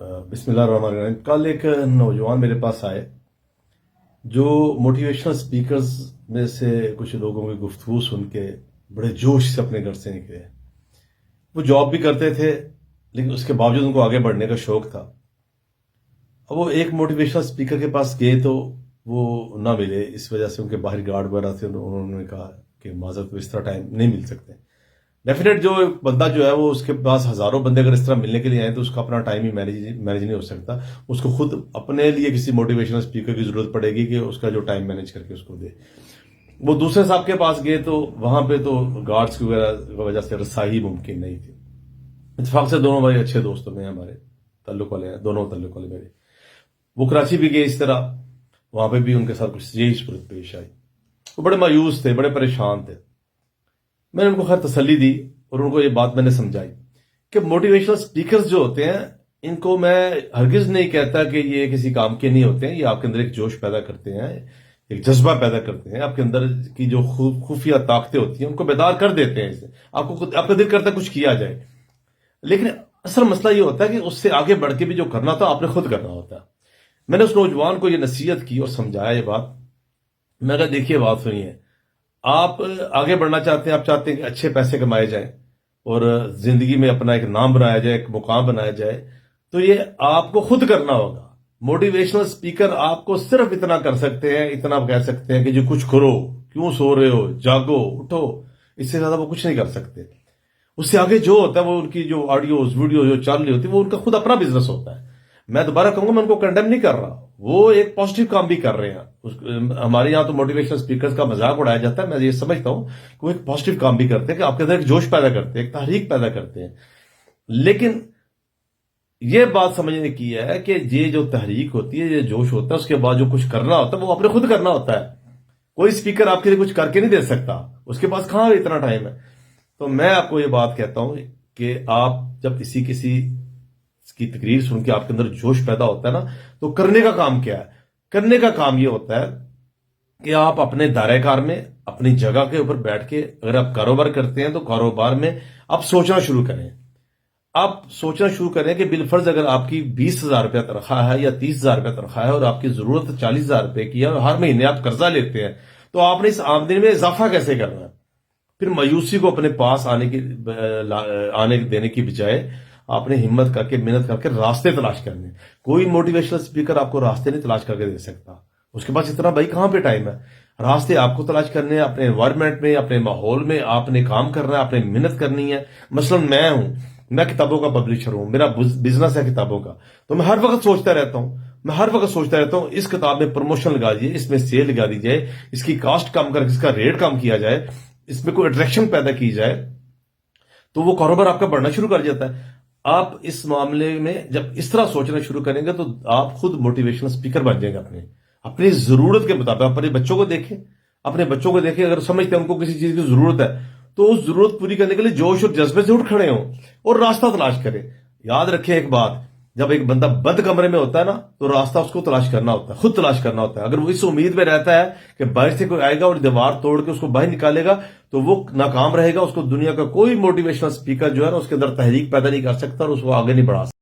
بسم اللہ الرحمن الرحیم. کل ایک نوجوان میرے پاس آئے جو موٹیویشنل سپیکرز میں سے کچھ لوگوں کی گفتگو سن کے بڑے جوش سے اپنے گھر سے نکلے. وہ جاب بھی کرتے تھے لیکن اس کے باوجود ان کو آگے بڑھنے کا شوق تھا. اب وہ ایک موٹیویشنل سپیکر کے پاس گئے تو وہ نہ ملے. اس وجہ سے ان کے باہر گارڈ وغیرہ تھے, انہوں نے کہا کہ معذرت اس طرح ٹائم نہیں مل سکتے. ڈیفینیٹ جو بندہ جو ہے وہ اس کے پاس ہزاروں بندے اگر اس طرح ملنے کے لیے آئے تو اس کا اپنا ٹائم ہی مینیج نہیں ہو سکتا. اس کو خود اپنے لیے کسی موٹیویشنل اسپیکر کی ضرورت پڑے گی کہ اس کا جو ٹائم مینیج کر کے اس کو دے. وہ دوسرے صاحب کے پاس گئے تو وہاں پہ تو گارڈز کی وجہ سے رسائی ممکن نہیں تھی. اتفاق سے دونوں بڑے اچھے دوستوں میں ہمارے تعلق والے ہیں, دونوں تعلق والے میرے. وہ کراچی بھی گئے اس طرح, وہاں پہ بھی ان کے ساتھ کچھ یہی صورت پیش آئی. وہ بڑے مایوس تھے, بڑے پریشان تھے. میں نے ان کو خیر تسلی دی اور ان کو یہ بات میں نے سمجھائی کہ موٹیویشنل سپیکرز جو ہوتے ہیں ان کو میں ہرگز نہیں کہتا کہ یہ کسی کام کے نہیں ہوتے ہیں. یہ آپ کے اندر ایک جوش پیدا کرتے ہیں, ایک جذبہ پیدا کرتے ہیں. آپ کے اندر کی جو خفیہ طاقتیں ہوتی ہیں ان کو بیدار کر دیتے ہیں. آپ کا دل کرتا ہے کچھ کیا جائے, لیکن اصل مسئلہ یہ ہوتا ہے کہ اس سے آگے بڑھ کے بھی جو کرنا تھا آپ نے خود کرنا ہوتا ہے. میں نے اس نوجوان کو یہ نصیحت کی اور سمجھایا یہ بات. میں کہا دیکھیے بات سنیے, آپ آگے بڑھنا چاہتے ہیں, آپ چاہتے ہیں کہ اچھے پیسے کمائے جائیں اور زندگی میں اپنا ایک نام بنایا جائے, ایک مقام بنایا جائے, تو یہ آپ کو خود کرنا ہوگا. موٹیویشنل سپیکر آپ کو صرف اتنا کر سکتے ہیں, اتنا کہہ سکتے ہیں کہ جو کچھ کرو, کیوں سو رہے ہو, جاگو, اٹھو. اس سے زیادہ وہ کچھ نہیں کر سکتے. اس سے آگے جو ہوتا ہے وہ ان کی جو آڈیوز ویڈیو جو چل رہی ہوتی ہے وہ ان کا خود اپنا بزنس ہوتا ہے. میں دوبارہ کہوں گا, میں ان کو کنڈیم نہیں کر رہا, وہ ایک پازیٹیو کام بھی کر رہے ہیں. ہمارے یہاں تو موٹیویشنل سپیکرز کا مذاق اڑایا جاتا ہے. میں یہ سمجھتا ہوں کہ وہ ایک پازیٹیو کام بھی کرتے ہیں کہ آپ کے اندر ایک جوش پیدا کرتے ہیں, ایک تحریک پیدا کرتے ہیں. لیکن یہ بات سمجھنے کی ہے کہ یہ جو تحریک ہوتی ہے, یہ جوش ہوتا ہے, اس کے بعد جو کچھ کرنا ہوتا ہے وہ اپنے خود کرنا ہوتا ہے. کوئی سپیکر آپ کے لیے کچھ کر کے نہیں دے سکتا, اس کے پاس کہاں اتنا ٹائم ہے. تو میں آپ کو یہ بات کہتا ہوں کہ آپ جب کسی کی تقریر سن کے آپ کے اندر جوش پیدا ہوتا ہے نا, تو کرنے کا کام کیا ہے؟ کرنے کا کام یہ ہوتا ہے کہ آپ اپنے دائرہ کار میں اپنی جگہ کے اوپر بیٹھ کے اگر آپ کاروبار کرتے ہیں تو کاروبار میں آپ سوچنا شروع کریں. آپ سوچنا شروع کریں کہ بالفرض اگر آپ کی 20,000 روپیہ تنخواہ ہے یا 30,000 روپیہ تنخواہ ہے اور آپ کی ضرورت 40,000 روپے کی ہے اور ہر مہینے آپ قرضہ لیتے ہیں, تو آپ نے اس آمدنی میں اضافہ کیسے کرنا ہے؟ پھر مایوسی کو اپنے پاس آنے دینے کی بجائے آپ نے ہمت کر کے, محنت کر کے راستے تلاش کرنے. کوئی موٹیویشنل سپیکر آپ کو راستے نہیں تلاش کر کے دے سکتا. اس کے پاس اتنا بھائی کہاں پہ ٹائم ہے؟ راستے آپ کو تلاش کرنے ہیں, اپنے انوائرمنٹ میں, اپنے ماحول میں آپ نے کام کرنا ہے, آپ نے محنت کرنی ہے. مثلا میں کتابوں کا پبلشر ہوں, میرا بزنس ہے کتابوں کا, تو میں ہر وقت سوچتا رہتا ہوں اس کتاب میں پروموشن لگا دیجیے, اس میں سیل لگا دی جائے, اس کی کاسٹ کم کر کے اس کا ریٹ کم کیا جائے, اس میں کوئی اٹریکشن پیدا کی جائے, تو وہ کاروبار آپ کا بڑھنا شروع کر جاتا ہے. آپ اس معاملے میں جب اس طرح سوچنا شروع کریں گے تو آپ خود موٹیویشنل سپیکر بن جائیں گے. اپنی ضرورت کے مطابق اپنے بچوں کو دیکھیں, اگر سمجھتے ہیں ان کو کسی چیز کی ضرورت ہے تو اس ضرورت پوری کرنے کے لیے جوش اور جذبے سے اٹھ کھڑے ہوں اور راستہ تلاش کریں. یاد رکھیں ایک بات, جب ایک بندہ بند کمرے میں ہوتا ہے نا تو راستہ اس کو تلاش کرنا ہوتا ہے, خود تلاش کرنا ہوتا ہے. اگر وہ اس امید میں رہتا ہے کہ باہر سے کوئی آئے گا اور دیوار توڑ کے اس کو باہر نکالے گا تو وہ ناکام رہے گا. اس کو دنیا کا کوئی موٹیویشنل سپیکر جو ہے نا اس کے اندر تحریک پیدا نہیں کر سکتا اور اس کو آگے نہیں بڑھا سکتا.